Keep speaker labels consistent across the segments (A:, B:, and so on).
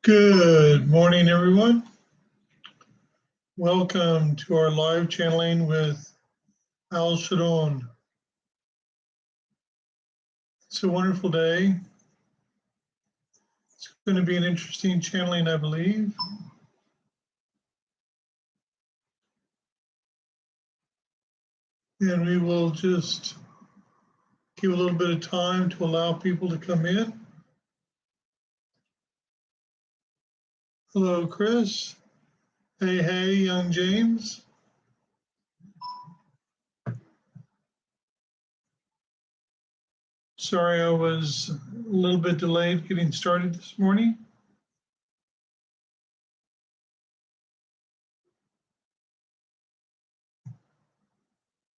A: Good morning, everyone. Welcome to our live channeling with Alsharon. It's a wonderful day. It's going to be an interesting channeling, I believe. And we will just give a little bit of time to allow people to come in. Hello, Chris. Hey, young James. Sorry, I was a little bit delayed getting started this morning.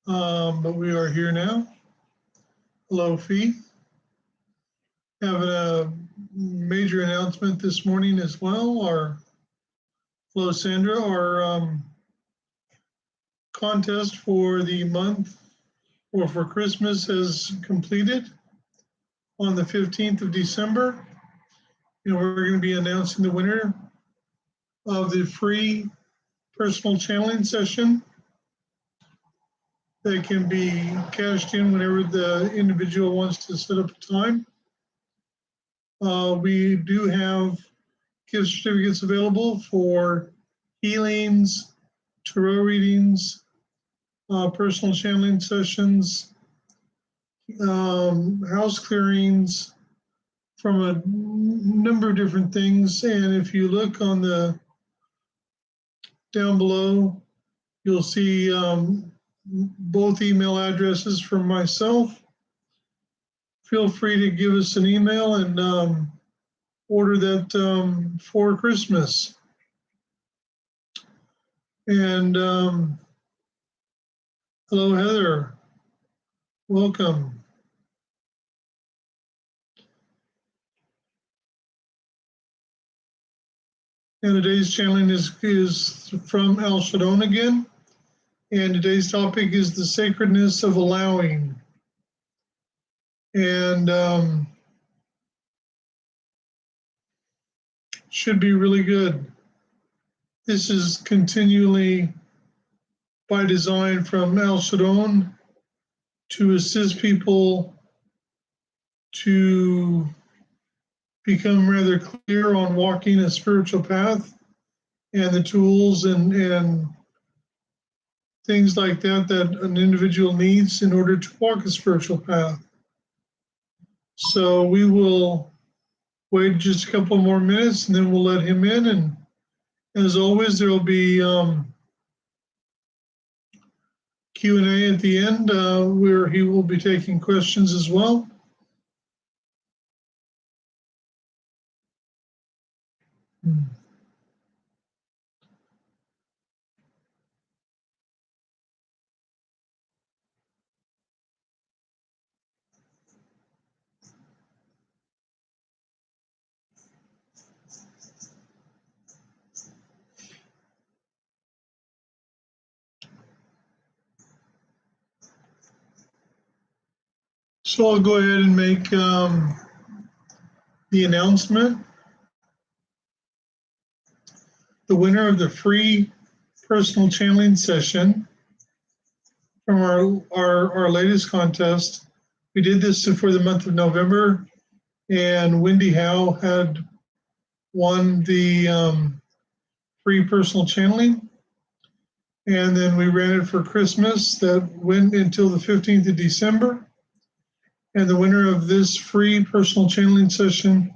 A: But we are here now. Hello, Fee. Having a major announcement this morning as well. Hello, Sandra. Our contest for the month or for Christmas has completed on the 15th of December. We're going to be announcing the winner of the free personal channeling session that can be cashed in whenever the individual wants to set up a time. We do have gift certificates available for healings, tarot readings, personal channeling sessions, house clearings, from a number of different things. And if you look on the down below, you'll see both email addresses from myself. Feel free to give us an email and order that for Christmas. And hello, Heather. Welcome. And today's channeling is from Alsharon again. And today's topic is the sacredness of allowing. And should be really good. This is continually by design from Alsharon to assist people to become rather clear on walking a spiritual path and the tools and things like that an individual needs in order to walk a spiritual path. So we will wait just a couple more minutes and then we'll let him in. And as always, there will be Q&A at the end where he will be taking questions as well. So I'll go ahead and make the announcement. The winner of the free personal channeling session from our latest contest. We did this for the month of November, and Wendy Howe had won the free personal channeling. And then we ran it for Christmas that went until the 15th of December. And the winner of this free personal channeling session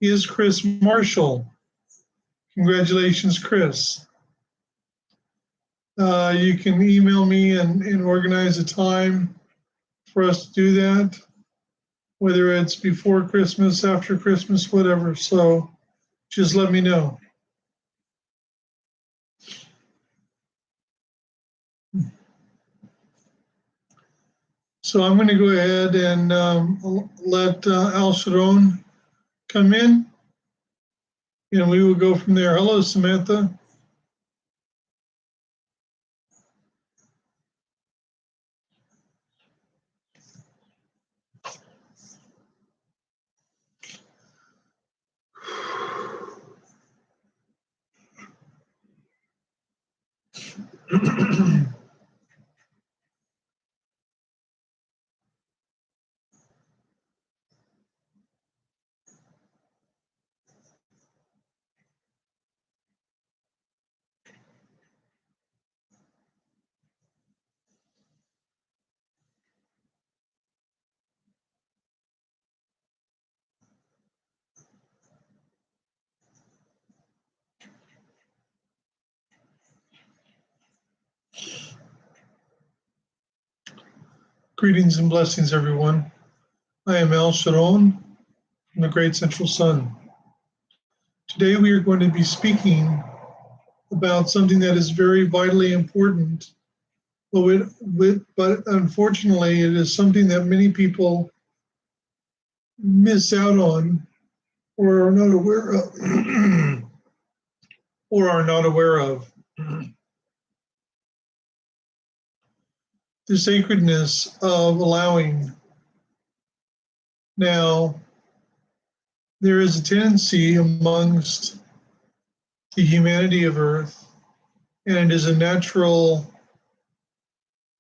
A: is Chris Marshall. Congratulations, Chris. You can email me and organize a time for us to do that, whether it's before Christmas, after Christmas, whatever. So just let me know. So I'm going to go ahead and let Alsharon come in, and we will go from there. Hello, Samantha. Greetings and blessings, everyone. I am Alsharon from the Great Central Sun. Today we are going to be speaking about something that is very vitally important, but unfortunately it is something that many people miss out on or are not aware of. Or are not aware of. The sacredness of allowing. Now, there is a tendency amongst the humanity of Earth, and it is a natural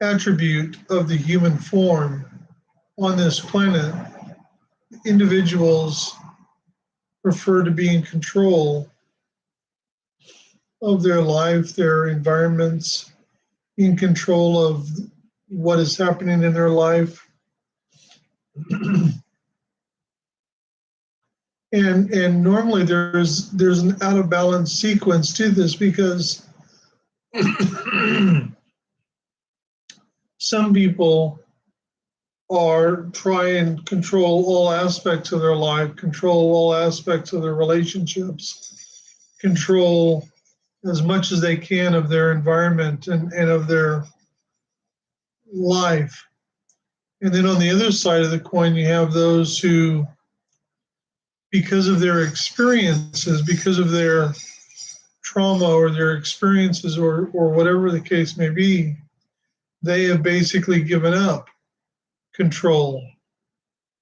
A: attribute of the human form on this planet. Individuals prefer to be in control of their life, their environments, in control of what is happening in their life. And normally there's an out of balance sequence to this because some people are try and control all aspects of their life, control all aspects of their relationships, control as much as they can of their environment and of their life. And then on the other side of the coin, you have those who, because of their experiences, because of their trauma or their experiences or whatever the case may be, they have basically given up control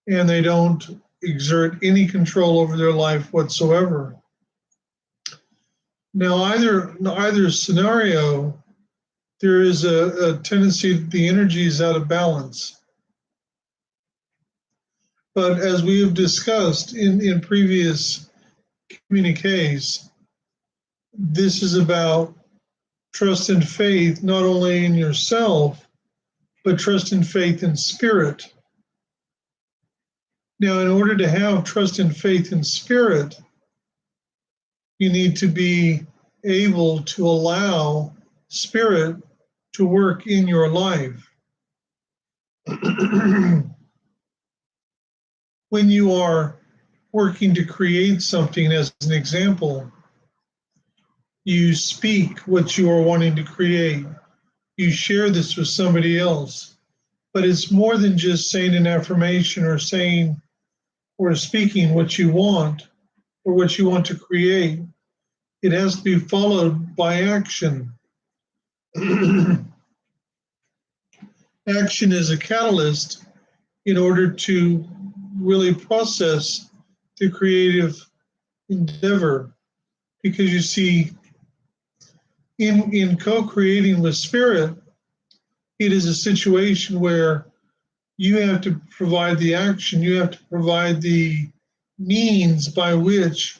A: and they don't exert any control over their life whatsoever. Now, either scenario, there is a tendency that the energy is out of balance. But as we have discussed in previous communiques, this is about trust and faith, not only in yourself, but trust and faith in spirit. Now, in order to have trust and faith in spirit, you need to be able to allow spirit to work in your life. When you are working to create something, as an example, you speak what you are wanting to create. You share this with somebody else. But it's more than just saying an affirmation or saying or speaking what you want or what you want to create. It has to be followed by action. Action is a catalyst in order to really process the creative endeavor. Because you see, in co-creating with spirit, it is a situation where you have to provide the action, you have to provide the means by which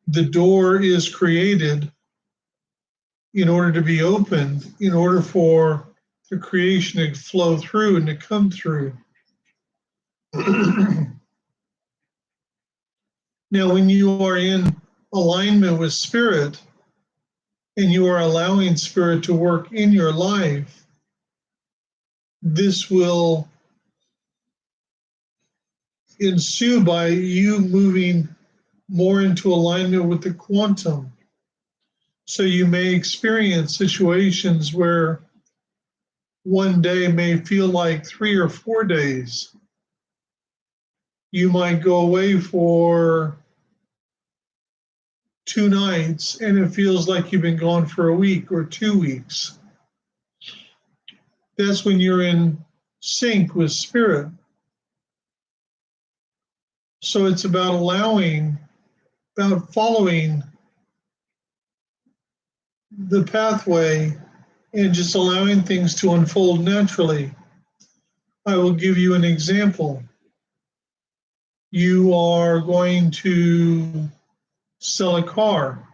A: the door is created in order to be opened, in order for the creation to flow through and to come through. Now, when you are in alignment with spirit and you are allowing spirit to work in your life, this will ensue by you moving more into alignment with the quantum. So you may experience situations where one day may feel like 3 or 4 days. You might go away for 2 nights and it feels like you've been gone for a week or 2 weeks. That's when you're in sync with spirit. So it's about following the pathway and just allowing things to unfold naturally. I will give you an example. You are going to sell a car.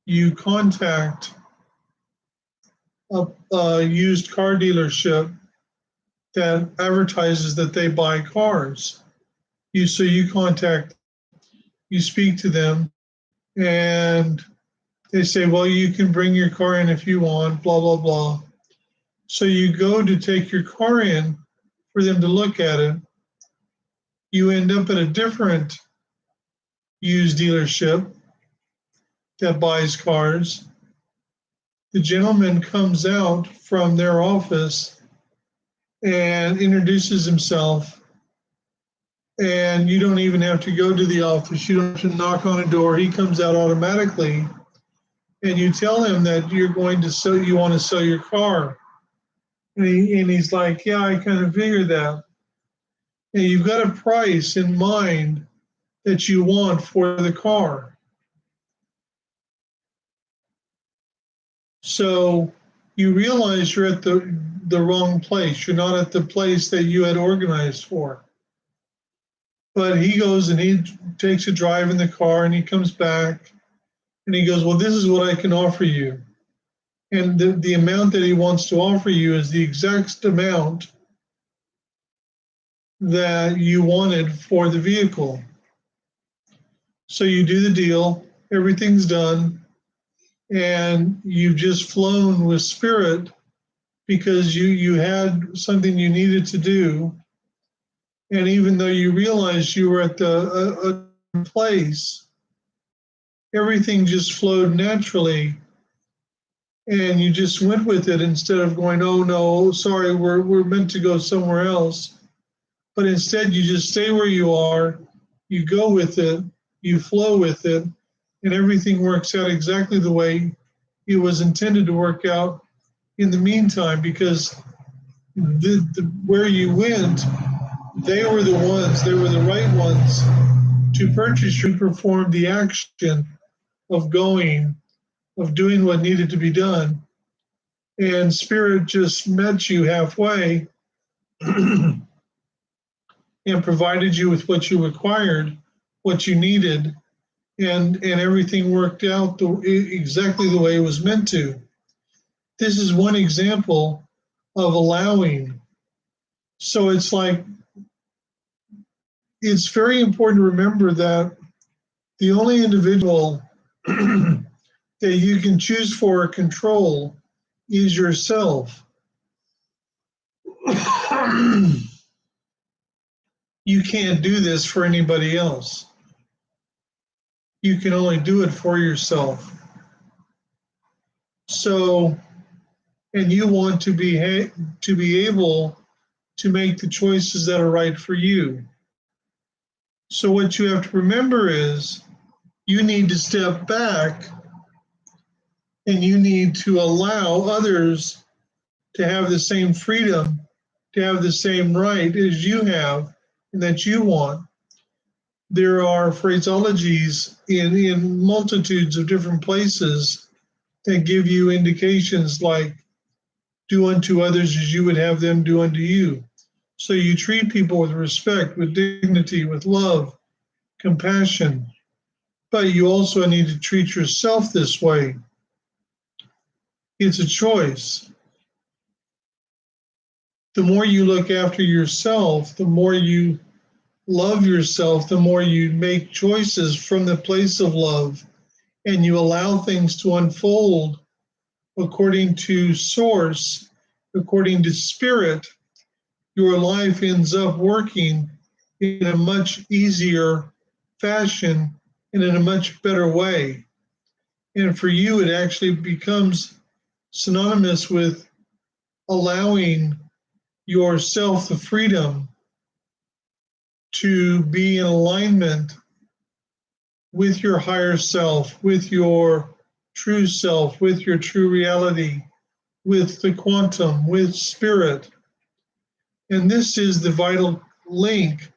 A: You contact a used car dealership that advertises that they buy cars. So you contact, you speak to them, and they say, well, you can bring your car in if you want, blah, blah, blah. So you go to take your car in for them to look at it. You end up at a different used dealership that buys cars. The gentleman comes out from their office and introduces himself, and you don't even have to go to the office. You don't have to knock on a door. He comes out automatically, and you tell him that you're going to sell, you want to sell your car. And he's like, yeah, I kind of figured that. And you've got a price in mind that you want for the car. So you realize you're at the wrong place. You're not at the place that you had organized for. But he goes and he takes a drive in the car, and he comes back and he goes, well, this is what I can offer you. And the amount that he wants to offer you is the exact amount that you wanted for the vehicle. So you do the deal, everything's done, and you've just flown with spirit because you had something you needed to do. And even though you realized you were at a place, everything just flowed naturally, and you just went with it instead of going, oh no, sorry, we're meant to go somewhere else. But instead you just stay where you are, you go with it, you flow with it, and everything works out exactly the way it was intended to work out in the meantime, because where you went, they were the right ones to purchase you, perform the action of going, of doing what needed to be done. And Spirit just met you halfway and provided you with what you required, what you needed, and everything worked out exactly the way it was meant to. This is one example of allowing. So it's like, it's very important to remember that the only individual that you can choose for or control is yourself. You can't do this for anybody else. You can only do it for yourself. So, and you want to be able to make the choices that are right for you. So what you have to remember is you need to step back and you need to allow others to have the same freedom, to have the same right as you have and that you want. There are phraseologies in multitudes of different places that give you indications like, do unto others as you would have them do unto you. So you treat people with respect, with dignity, with love, compassion, but you also need to treat yourself this way. It's a choice. The more you look after yourself, the more you love yourself, the more you make choices from the place of love, and you allow things to unfold according to source, according to spirit, your life ends up working in a much easier fashion and in a much better way. And for you, it actually becomes synonymous with allowing yourself the freedom to be in alignment with your higher self, with your true self, with your true reality, with the quantum, with spirit. And this is the vital link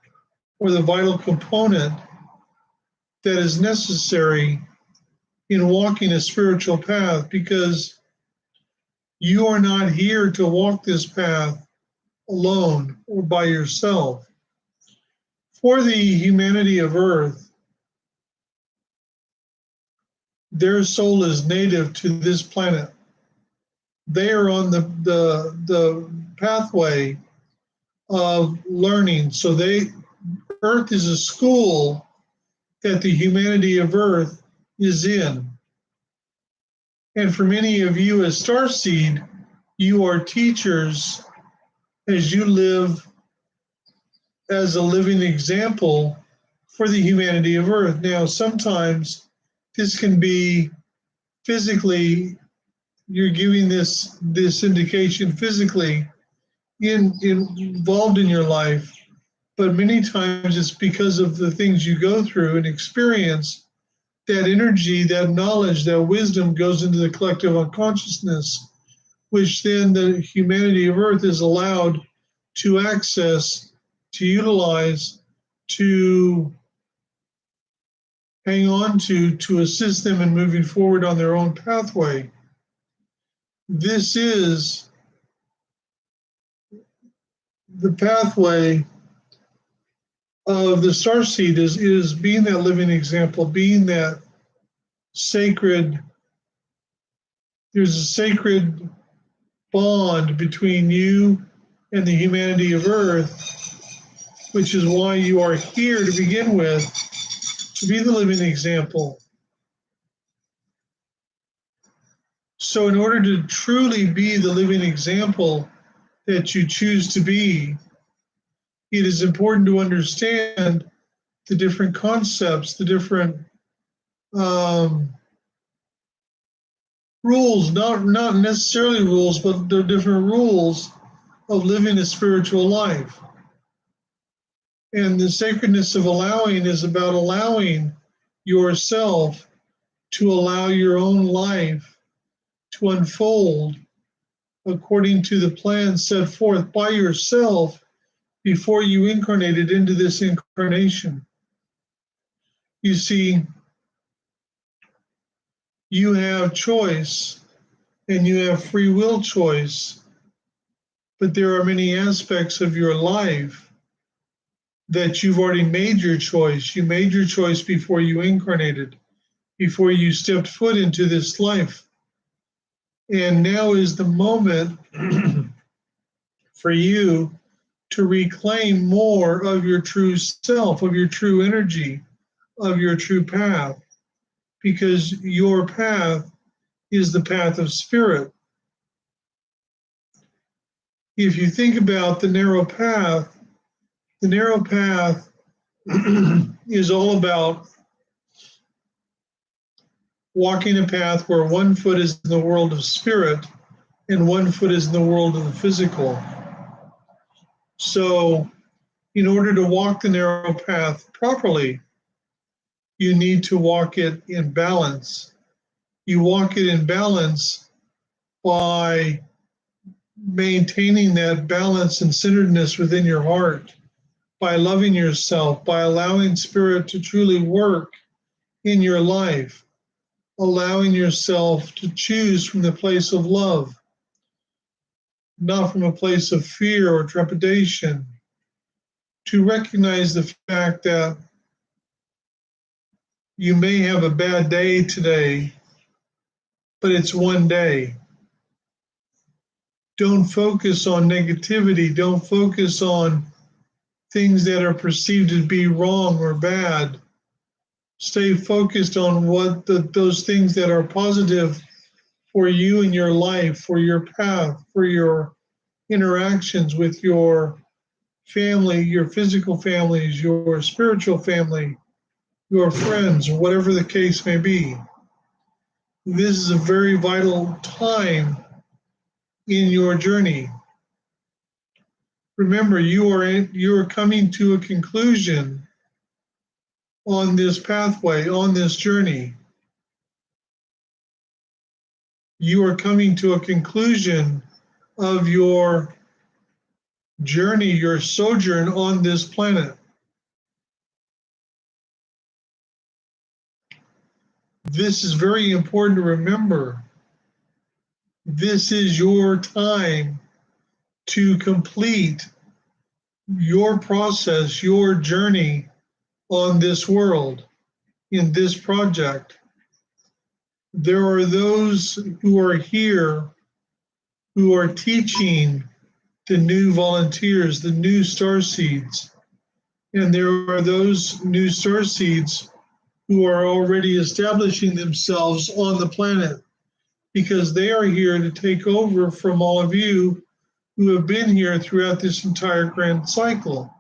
A: or the vital component that is necessary in walking a spiritual path, because you are not here to walk this path alone or by yourself. For the humanity of Earth, their soul is native to this planet. They are on the pathway of learning. So Earth is a school that the humanity of Earth is in. And for many of you as starseed, you are teachers as you live as a living example for the humanity of Earth. Now, sometimes this can be physically, you're giving this indication physically involved in your life, but many times it's because of the things you go through and experience. That energy, that knowledge, that wisdom goes into the collective unconsciousness, which then the humanity of Earth is allowed to access, to utilize, to hang on to assist them in moving forward on their own pathway. This is the pathway of the starseed is being that living example, being that sacred. There's a sacred bond between you and the humanity of Earth, which is why you are here to begin with, to be the living example. So in order to truly be the living example that you choose to be, it is important to understand the different concepts, the different rules, not necessarily rules, but the different rules of living a spiritual life. And the sacredness of allowing is about allowing yourself to allow your own life to unfold according to the plan set forth by yourself before you incarnated into this incarnation. You see, you have choice and you have free will choice, but there are many aspects of your life that you've already made your choice. You made your choice before you incarnated, before you stepped foot into this life. And now is the moment for you to reclaim more of your true self, of your true energy, of your true path, because your path is the path of spirit. If you think about the narrow path is all about walking a path where one foot is in the world of spirit and one foot is in the world of the physical. So in order to walk the narrow path properly, you need to walk it in balance. You walk it in balance by maintaining that balance and centeredness within your heart, by loving yourself, by allowing spirit to truly work in your life, allowing yourself to choose from the place of love, not from a place of fear or trepidation, to recognize the fact that you may have a bad day today, but it's one day. Don't focus on negativity. Don't focus on things that are perceived to be wrong or bad. Stay focused on what those things that are positive for you in your life, for your path, for your interactions with your family, your physical families, your spiritual family, your friends, whatever the case may be. This is a very vital time in your journey. Remember, you are coming to a conclusion on this pathway, on this journey. You are coming to a conclusion of your journey, your sojourn on this planet. This is very important to remember. This is your time to complete your process, your journey on this world, in this project. There are those who are here who are teaching the new volunteers, the new starseeds. And there are those new starseeds who are already establishing themselves on the planet because they are here to take over from all of you who have been here throughout this entire grand cycle.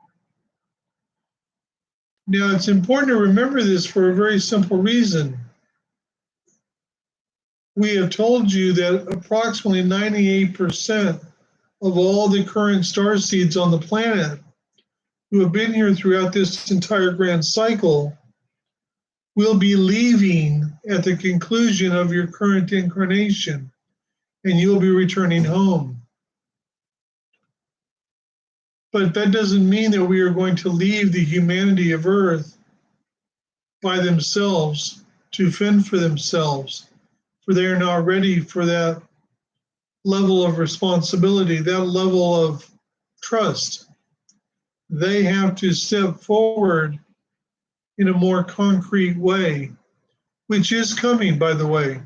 A: Now, it's important to remember this for a very simple reason. We have told you that approximately 98% of all the current starseeds on the planet who have been here throughout this entire grand cycle will be leaving at the conclusion of your current incarnation, and you'll be returning home. But that doesn't mean that we are going to leave the humanity of Earth by themselves to fend for themselves, for they are not ready for that level of responsibility, that level of trust. They have to step forward in a more concrete way, which is coming, by the way.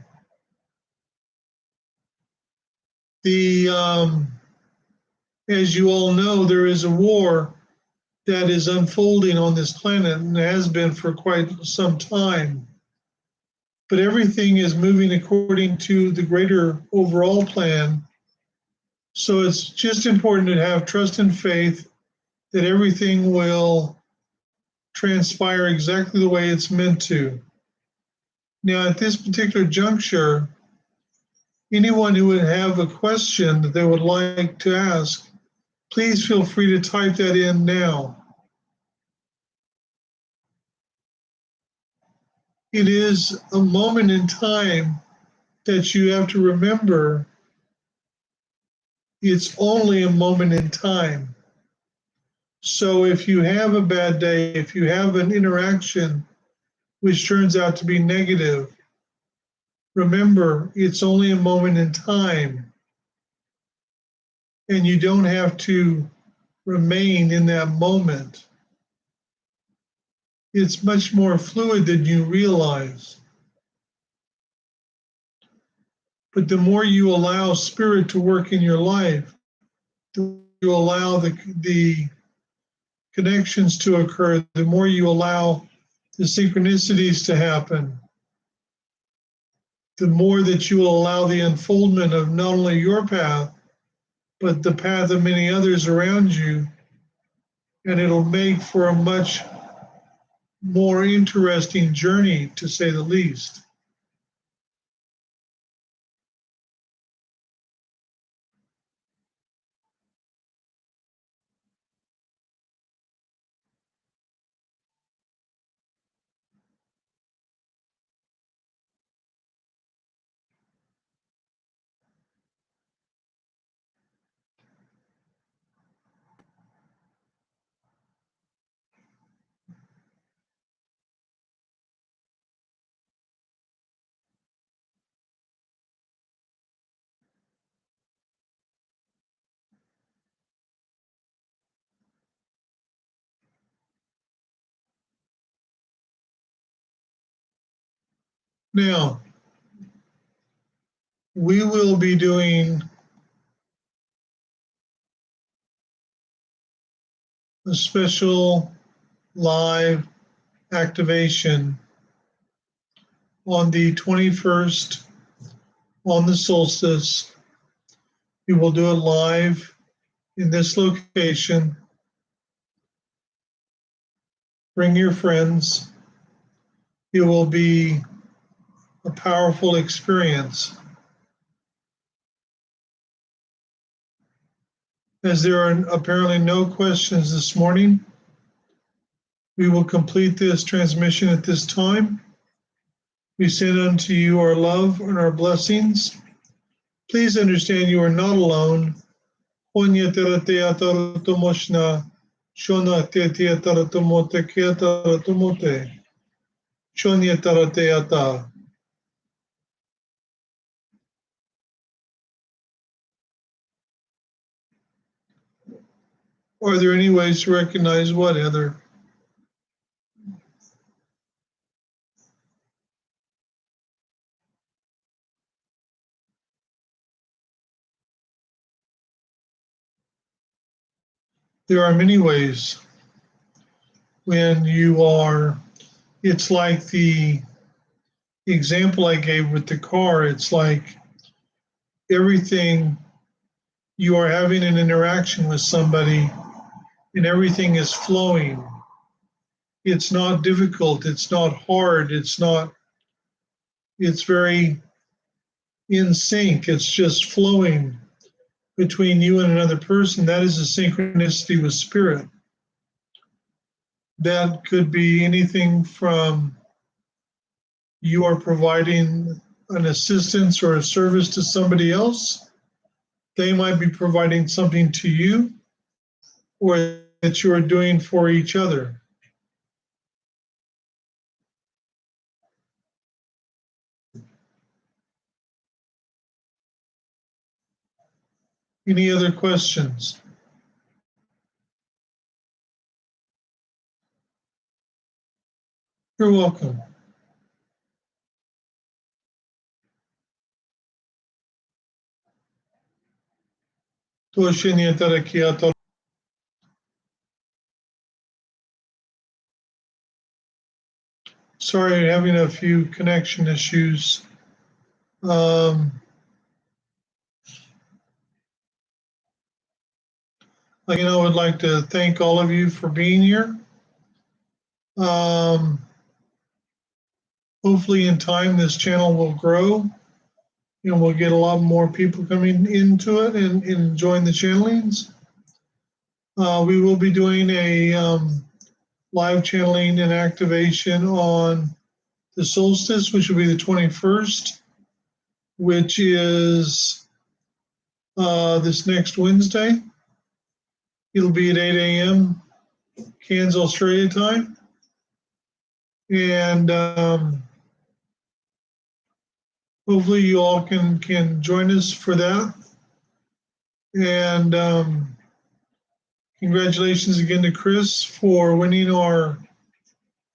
A: As you all know, there is a war that is unfolding on this planet and has been for quite some time. But everything is moving according to the greater overall plan. So it's just important to have trust and faith that everything will transpire exactly the way it's meant to. Now, at this particular juncture, anyone who would have a question that they would like to ask, please feel free to type that in now. It is a moment in time that you have to remember it's only a moment in time. So if you have a bad day, if you have an interaction which turns out to be negative, remember it's only a moment in time. And you don't have to remain in that moment. It's much more fluid than you realize. But the more you allow spirit to work in your life, the more you allow the connections to occur, the more you allow the synchronicities to happen, the more that you will allow the unfoldment of not only your path, but the path of many others around you. And it'll make for a much more interesting journey, to say the least. Now, we will be doing a special live activation on the 21st on the solstice. We will do it live in this location. Bring your friends. It will be a powerful experience. As there are apparently no questions this morning, we will complete this transmission at this time. We send unto you our love and our blessings. Please understand you are not alone. Are there any ways to recognize what, Heather? There are many ways. When you are, it's like the example I gave with the car, it's like everything, you are having an interaction with somebody and everything is flowing. It's not difficult, it's not hard, it's very in sync, it's just flowing between you and another person. That is a synchronicity with spirit. That could be anything from you are providing an assistance or a service to somebody else. They might be providing something to you, or that you are doing for each other. Any other questions? You're welcome. Sorry, having a few connection issues. Again, I would like to thank all of you for being here. Hopefully in time this channel will grow and we'll get a lot more people coming into it and enjoying the channelings. We will be doing a live channeling and activation on the solstice, which will be the 21st, which is this next Wednesday. It'll be at 8 a.m. Cairns, Australia time. And hopefully you all can join us for that. And congratulations again to Chris for winning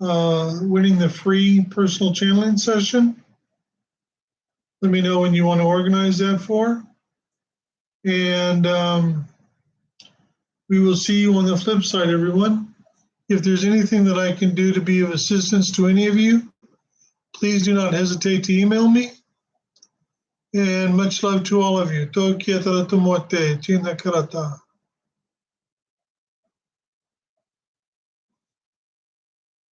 A: winning the free personal channeling session. Let me know when you want to organize that for. And we will see you on the flip side, everyone. If there's anything that I can do to be of assistance to any of you, please do not hesitate to email me. And much love to all of you. Tokia tara tumote, china karata.